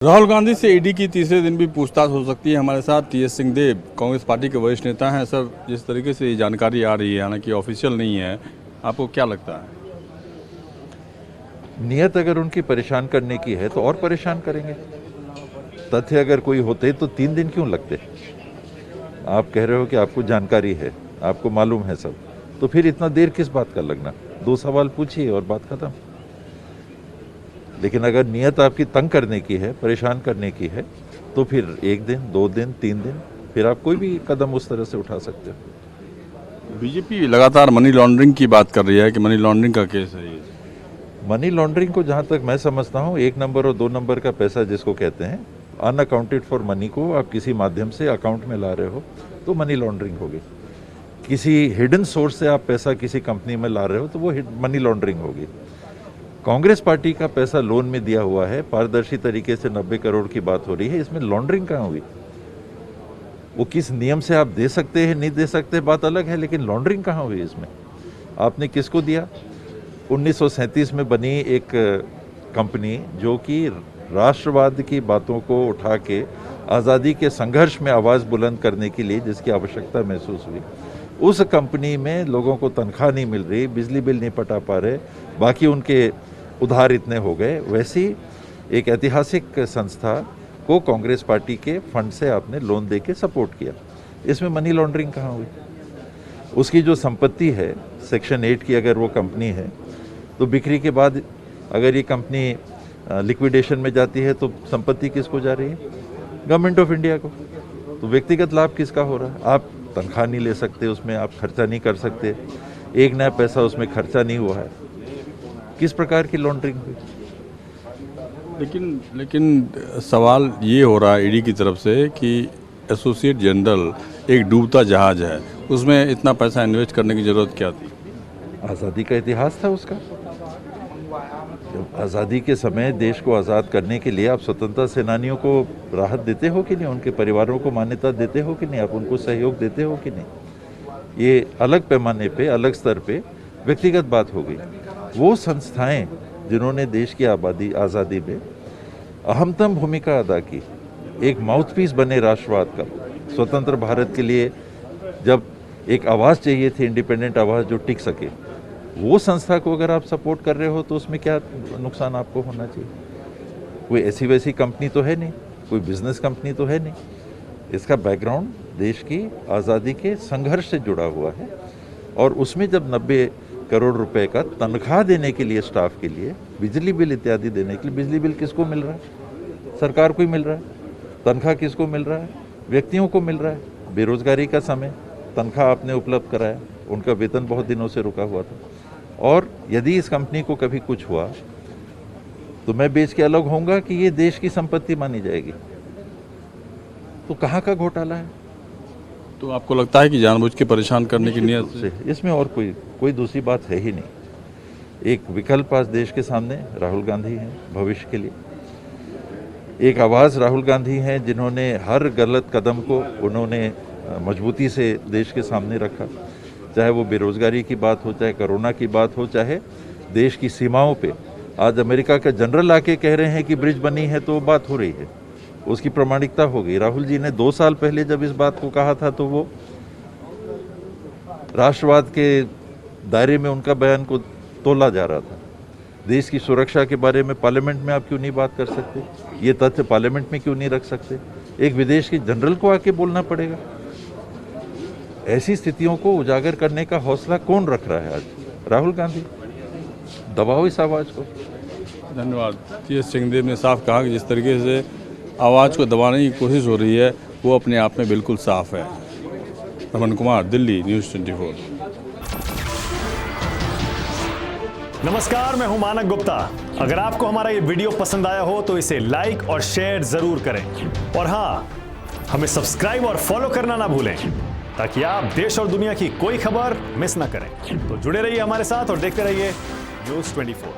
राहुल गांधी से ईडी की तीसरे दिन भी पूछताछ हो सकती है। हमारे साथ टीएस सिंहदेव कांग्रेस पार्टी के वरिष्ठ नेता हैं। सर, जिस तरीके से ये जानकारी आ रही है, हालांकि ऑफिशियल नहीं है, आपको क्या लगता है? नियत अगर उनकी परेशान करने की है तो और परेशान करेंगे। तथ्य अगर कोई होते तो 3 दिन क्यों लगते? आप कह रहे हो कि आपको जानकारी है, आपको मालूम है सब, तो फिर इतना देर किस बात का लगना? 2 सवाल पूछिए और बात खत्म। लेकिन अगर नियत आपकी तंग करने की है, परेशान करने की है, तो फिर 1 दिन, 2 दिन, 3 दिन, फिर आप कोई भी कदम उस तरह से उठा सकते हो। बीजेपी लगातार मनी लॉन्ड्रिंग की बात कर रही है कि मनी लॉन्ड्रिंग का केस है ये। मनी लॉन्ड्रिंग को जहाँ तक मैं समझता हूँ, 1 नंबर और 2 नंबर का पैसा जिसको कहते हैं, अनअकाउंटेड फॉर मनी को आप किसी माध्यम से अकाउंट में ला रहे हो तो मनी लॉन्ड्रिंग होगी। किसी हिडन सोर्स से आप पैसा किसी कंपनी में ला रहे हो तो वो मनी लॉन्ड्रिंग होगी। कांग्रेस पार्टी का पैसा लोन में दिया हुआ है, पारदर्शी तरीके से 90 करोड़ की बात हो रही है, इसमें लॉन्ड्रिंग कहाँ हुई? वो किस नियम से आप दे सकते हैं, नहीं दे सकते, बात अलग है, लेकिन लॉन्ड्रिंग कहाँ हुई इसमें? आपने किसको दिया? 1937 में बनी एक कंपनी जो कि राष्ट्रवाद की बातों को उठा के आज़ादी के संघर्ष में आवाज़ बुलंद करने के लिए जिसकी आवश्यकता महसूस हुई, उस कंपनी में लोगों को तनख्वाह नहीं मिल रही, बिजली बिल नहीं पटा पा रहे, बाकी उनके उधार इतने हो गए। वैसी एक ऐतिहासिक संस्था को कांग्रेस पार्टी के फंड से आपने लोन दे के सपोर्ट किया, इसमें मनी लॉन्ड्रिंग कहाँ हुई? उसकी जो संपत्ति है, सेक्शन 8 की अगर वो कंपनी है, तो बिक्री के बाद अगर ये कंपनी लिक्विडेशन में जाती है तो संपत्ति किसको जा रही है? गवर्नमेंट ऑफ इंडिया को। तो व्यक्तिगत लाभ किसका हो रहा है? आप तनख्वाह नहीं ले सकते, उसमें आप खर्चा नहीं कर सकते, एक नया पैसा उसमें खर्चा नहीं हुआ है, किस प्रकार की लॉन्ड्रिंग हुई? लेकिन सवाल ये हो रहा है ईडी की तरफ से कि एसोसिएट जनरल एक डूबता जहाज है, उसमें इतना पैसा इन्वेस्ट करने की जरूरत क्या थी? आज़ादी का इतिहास था उसका। जब आज़ादी के समय देश को आज़ाद करने के लिए आप स्वतंत्रता सेनानियों को राहत देते हो कि नहीं? उनके परिवारों को मान्यता देते हो कि नहीं? आप उनको सहयोग देते हो कि नहीं? ये अलग पैमाने पे, अलग स्तर पे व्यक्तिगत बात हो गई। वो संस्थाएं जिन्होंने देश की आज़ादी में अहमतम भूमिका अदा की, एक माउथपीस बने राष्ट्रवाद का, स्वतंत्र भारत के लिए जब एक आवाज़ चाहिए थी, इंडिपेंडेंट आवाज़ जो टिक सके, वो संस्था को अगर आप सपोर्ट कर रहे हो तो उसमें क्या नुकसान आपको होना चाहिए? कोई ऐसी वैसी कंपनी तो है नहीं, कोई बिजनेस कंपनी तो है नहीं। इसका बैकग्राउंड देश की आज़ादी के संघर्ष से जुड़ा हुआ है, और उसमें जब 90 करोड़ रुपए का तनख्वाह देने के लिए, स्टाफ के लिए, बिजली बिल इत्यादि देने के लिए, बिजली बिल किसको मिल रहा है? सरकार को ही मिल रहा है। तनख्वाह किसको मिल रहा है? व्यक्तियों को मिल रहा है। बेरोजगारी का समय तनख्वाह आपने उपलब्ध कराया, उनका वेतन बहुत दिनों से रुका हुआ था। और यदि इस कंपनी को कभी कुछ हुआ तो मैं बेच के अलग होऊंगा कि ये देश की संपत्ति मानी जाएगी? तो कहाँ का घोटाला है? तो आपको लगता है कि जानबूझ के परेशान करने की नीयत से? इसमें और कोई दूसरी बात है ही नहीं। एक विकल्प आज देश के सामने राहुल गांधी हैं भविष्य के लिए, एक आवाज़ राहुल गांधी हैं जिन्होंने हर गलत कदम को उन्होंने मजबूती से देश के सामने रखा, चाहे वो बेरोजगारी की बात हो, चाहे कोरोना की बात हो, चाहे देश की सीमाओं पे आज अमेरिका का जनरल आके कह रहे हैं कि ब्रिज बनी है तो बात हो रही है, उसकी प्रामाणिकता हो गई। राहुल जी ने 2 साल पहले जब इस बात को कहा था तो वो राष्ट्रवाद के दायरे में उनका बयान को तोला जा रहा था। देश की सुरक्षा के बारे में पार्लियामेंट में आप क्यों नहीं बात कर सकते? ये तथ्य पार्लियामेंट में क्यों नहीं रख सकते? एक विदेश के जनरल को आके बोलना पड़ेगा? ऐसी स्थितियों को उजागर करने का हौसला कौन रख रहा है आज? राहुल गांधी। दबाओ इस आवाज़ को। धन्यवाद। टीएस सिंहदेव ने साफ कहा कि जिस तरीके से आवाज़ को दबाने की कोशिश हो रही है वो अपने आप में बिल्कुल साफ है। रमन कुमार, दिल्ली, न्यूज़ 24। नमस्कार, मैं हूं मानक गुप्ता। अगर आपको हमारा ये वीडियो पसंद आया हो तो इसे लाइक और शेयर जरूर करें, और हाँ, हमें सब्सक्राइब और फॉलो करना ना भूलें ताकि आप देश और दुनिया की कोई खबर मिस ना करें। तो जुड़े रहिए हमारे साथ और देखते रहिए न्यूज़ 24।